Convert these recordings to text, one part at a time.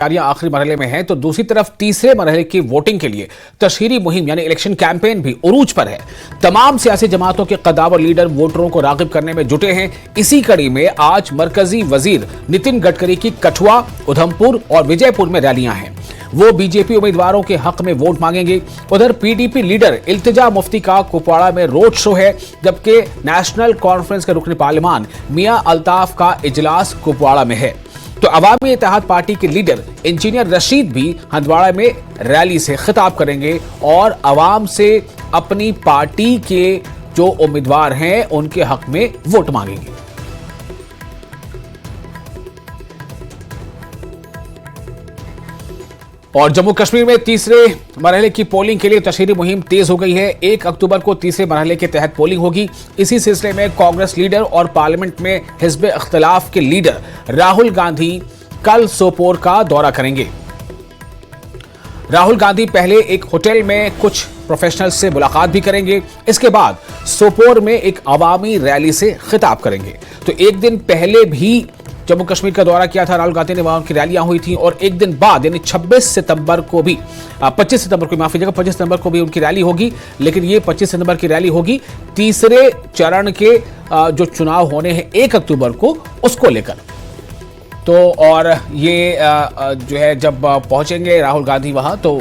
तैयारियां आखिरी मरहले में हैं तो दूसरी तरफ तीसरे मरहले की वोटिंग के लिए तशहीरी मुहिम यानी इलेक्शन कैंपेन भी उरूज पर है। तमाम सियासी जमातों के कद्दावर और लीडर वोटरों को रागिब करने में जुटे हैं। इसी कड़ी में आज मरकजी वजीर नितिन गडकरी की कठुआ, उधमपुर और विजयपुर में रैलियां हैं। वो बीजेपी उम्मीदवारों के हक में वोट मांगेंगे। उधर पीडीपी लीडर इल्तिजा मुफ्ती का कुपवाड़ा में रोड शो है, जबकि नेशनल कॉन्फ्रेंस के रुकन पार्लिमान मियां अल्ताफ का इजलास कुपवाड़ा में है। तो अवामी इत्तेहाद पार्टी के लीडर इंजीनियर रशीद भी हंदवाड़ा में रैली से खिताब करेंगे और अवाम से अपनी पार्टी के जो उम्मीदवार हैं उनके हक में वोट मांगेंगे। और जम्मू कश्मीर में तीसरे मरहले की पोलिंग के लिए तशहीरी मुहिम तेज हो गई है। 1 अक्टूबर को तीसरे मरहले के तहत पोलिंग होगी। इसी सिलसिले में कांग्रेस लीडर और पार्लियामेंट में हिज़्ब इख्तिलाफ के लीडर राहुल गांधी कल सोपोर का दौरा करेंगे। राहुल गांधी पहले एक होटल में कुछ प्रोफेशनल्स से मुलाकात भी करेंगे। इसके बाद सोपोर में एक अवामी रैली से खिताब करेंगे। तो एक दिन पहले भी जम्मू कश्मीर का दौरा किया था राहुल गांधी ने, वहां उनकी रैलियां हुई थी और एक दिन बाद यानी 25 सितंबर को भी 25 सितंबर को भी उनकी रैली होगी। लेकिन ये 25 सितंबर की रैली होगी तीसरे चरण के जो चुनाव होने हैं 1 अक्टूबर को, उसको लेकर। तो और ये जो है जब पहुंचेंगे राहुल गांधी वहां तो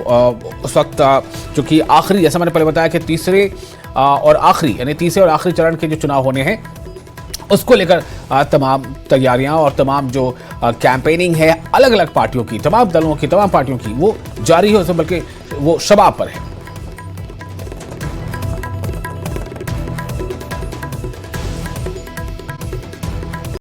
उस वक्त चूंकि आखिरी, जैसा मैंने पहले बताया कि तीसरे और आखिरी चरण के जो चुनाव होने हैं उसको लेकर तमाम तैयारियां और तमाम जो कैंपेनिंग है अलग अलग पार्टियों की, तमाम दलों की, तमाम पार्टियों की, वो जारी है, बल्कि वो शबाब पर है।